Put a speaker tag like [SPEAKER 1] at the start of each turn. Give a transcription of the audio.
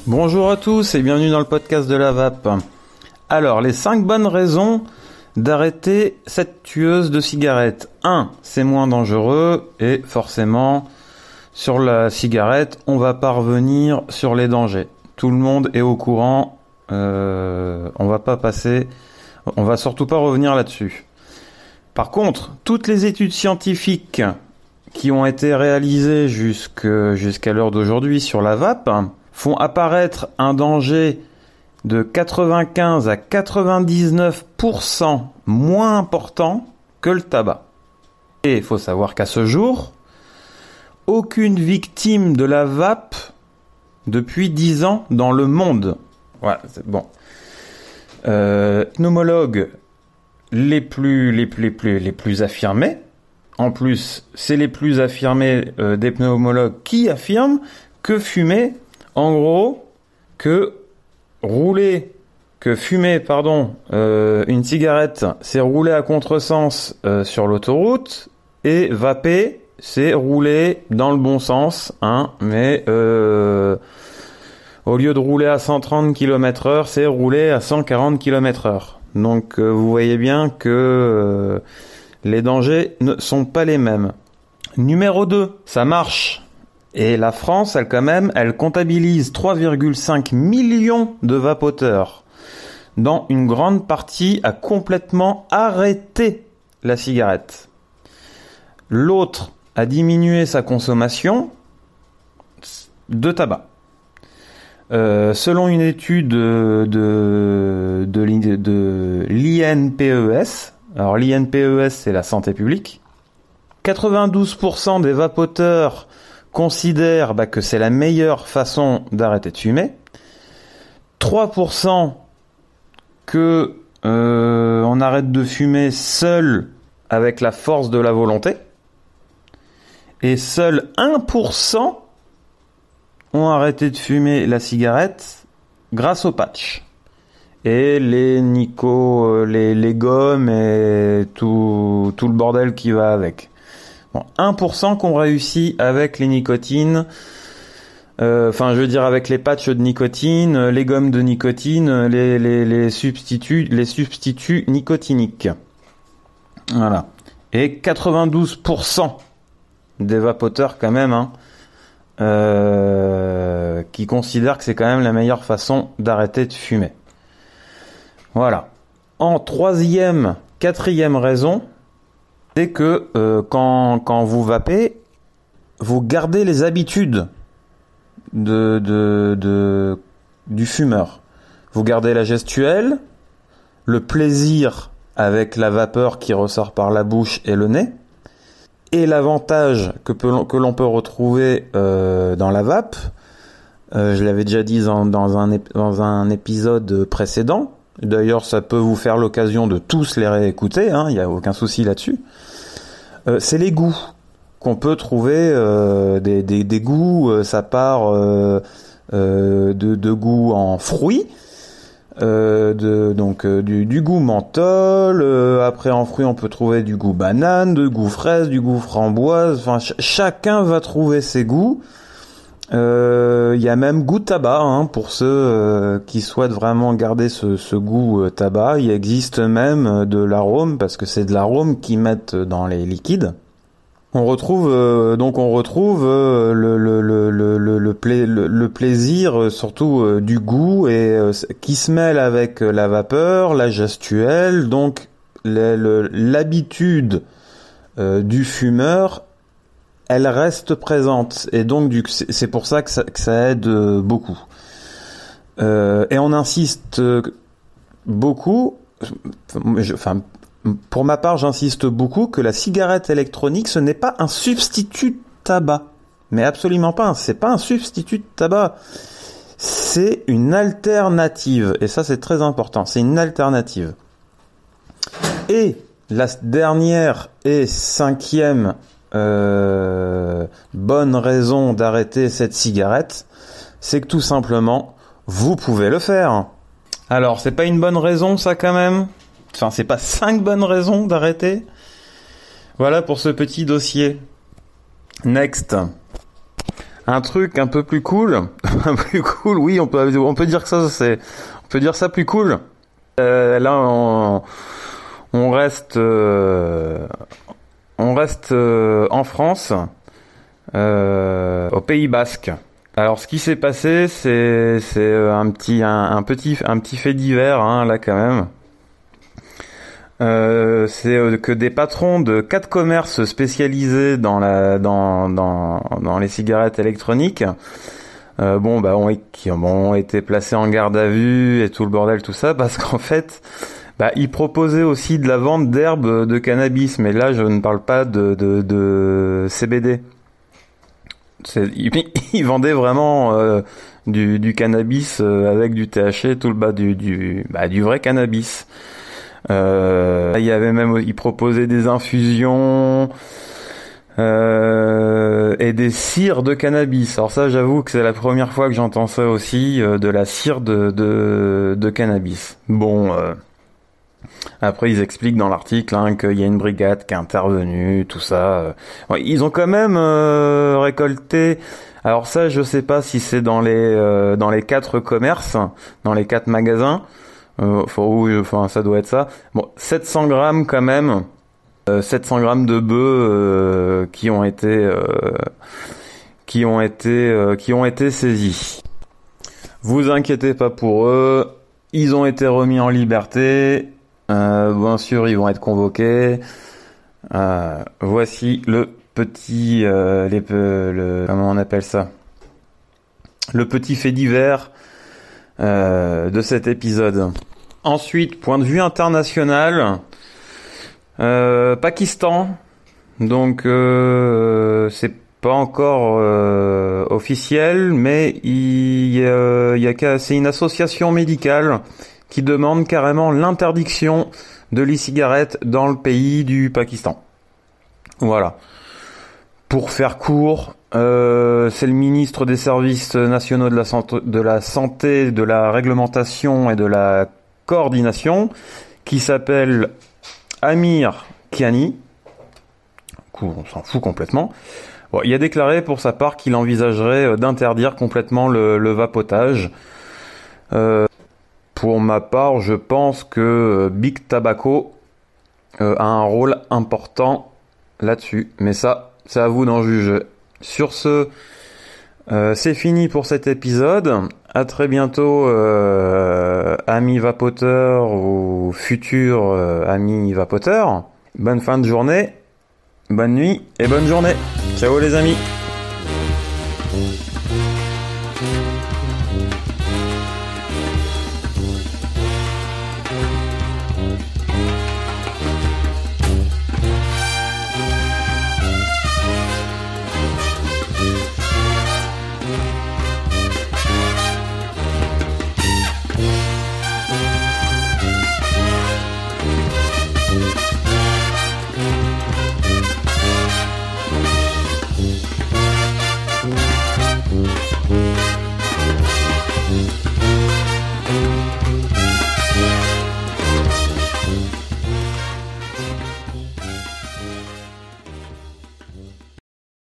[SPEAKER 1] Bonjour à tous et bienvenue dans le podcast de la vape. Alors, les 5 bonnes raisons d'arrêter cette tueuse de cigarettes. 1. C'est moins dangereux et forcément, sur la cigarette, on va pas revenir sur les dangers. Tout le monde est au courant, on va surtout pas revenir là-dessus. Par contre, toutes les études scientifiques qui ont été réalisées jusqu'à l'heure d'aujourd'hui sur la vape font apparaître un danger de 95 à 99% moins important que le tabac. Et il faut savoir qu'à ce jour, aucune victime de la vape depuis 10 ans dans le monde. Voilà, c'est bon. Pneumologues les plus affirmés. En plus, c'est les plus affirmés des pneumologues qui affirment que fumer, en gros, fumer, une cigarette, c'est rouler à contresens sur l'autoroute, et vaper, c'est rouler dans le bon sens, mais au lieu de rouler à 130 km/h, c'est rouler à 140 km/h. Donc vous voyez bien que les dangers ne sont pas les mêmes. Numéro 2, ça marche. Et la France, elle comptabilise 3,5 millions de vapoteurs, dont une grande partie a complètement arrêté la cigarette. L'autre a diminué sa consommation de tabac. Selon une étude de l'INPES, alors l'INPES c'est la santé publique, 92% des vapoteurs considèrent que c'est la meilleure façon d'arrêter de fumer. 3% que on arrête de fumer seul avec la force de la volonté. Et seul 1% ont arrêté de fumer la cigarette grâce au patch. Et les les gommes et tout le bordel qui va avec. Bon, 1% qui ont réussi avec les nicotines, avec les patchs de nicotine, les gommes de nicotine, les substituts nicotiniques. Voilà. Et 92% des vapoteurs quand même, qui considèrent que c'est quand même la meilleure façon d'arrêter de fumer. Voilà. En quatrième raison, c'est que quand vous vapez, vous gardez les habitudes du fumeur. Vous gardez la gestuelle, le plaisir avec la vapeur qui ressort par la bouche et le nez, et l'avantage que l'on peut retrouver dans la vape, je l'avais déjà dit dans un épisode précédent. D'ailleurs, ça peut vous faire l'occasion de tous les réécouter, il n'y a aucun souci là-dessus. C'est les goûts qu'on peut trouver, des goûts, ça part de goûts en fruits, du goût menthol, après en fruits on peut trouver du goût banane, du goût fraise, du goût framboise, enfin chacun va trouver ses goûts. Il y a même goût tabac, pour ceux qui souhaitent vraiment garder ce goût tabac. Il existe même de l'arôme, parce que c'est de l'arôme qu'ils mettent dans les liquides. On retrouve le plaisir surtout du goût et qui se mêle avec la vapeur, la gestuelle, donc l'habitude du fumeur, elle reste présente et donc c'est pour ça que ça aide beaucoup. Et on insiste beaucoup, pour ma part, j'insiste beaucoup que la cigarette électronique, ce n'est pas un substitut de tabac. Mais absolument pas. C'est pas un substitut de tabac. C'est une alternative. Et ça, c'est très important. C'est une alternative. Et la dernière et cinquième bonne raison d'arrêter cette cigarette, c'est que tout simplement, vous pouvez le faire. Alors, c'est pas une bonne raison, ça, quand même? Enfin, c'est pas 5 bonnes raisons d'arrêter? Voilà pour ce petit dossier. Next. Un truc un peu plus cool. Plus cool, oui, on peut dire que ça, on peut dire ça plus cool. Là, on reste en France, au Pays Basque. Alors, ce qui s'est passé, c'est un petit fait divers, hein, là, quand même. C'est que des patrons de 4 commerces spécialisés dans les cigarettes électroniques, ont été placés en garde à vue et tout le bordel, tout ça, parce qu'en fait, ils proposaient aussi de la vente d'herbes de cannabis, mais là, je ne parle pas de CBD. Ils vendaient vraiment du cannabis avec du THC, tout le bas du vrai cannabis. Il y avait même, ils proposaient des infusions et des cires de cannabis. Alors ça, j'avoue que c'est la première fois que j'entends ça aussi, de la cire de cannabis. Bon, après ils expliquent dans l'article qu'il y a une brigade qui est intervenue, tout ça. Ils ont quand même récolté. Alors ça, je sais pas si c'est dans les 4 commerces, dans les 4 magasins. Ça doit être ça. Bon, 700 grammes quand même. 700 grammes de bœufs qui ont été saisis. Vous inquiétez pas pour eux. Ils ont été remis en liberté. Bien sûr, ils vont être convoqués. Voici le petit, comment on appelle ça? Le petit fait divers de cet épisode. Ensuite, point de vue international, Pakistan. Donc c'est pas encore officiel, mais c'est une association médicale qui demande carrément l'interdiction de l'e-cigarette dans le pays du Pakistan. Voilà. Pour faire court, c'est le ministre des Services nationaux de la santé, de la réglementation et de la coordination qui s'appelle Amir Kiani. On s'en fout complètement. Bon, il a déclaré pour sa part qu'il envisagerait d'interdire complètement le vapotage. Pour ma part, je pense que Big Tobacco a un rôle important là-dessus. Mais ça, c'est à vous d'en juger. Sur ce, c'est fini pour cet épisode. À très bientôt, amis vapoteurs ou futurs amis vapoteurs. Bonne fin de journée, bonne nuit et bonne journée. Ciao les amis.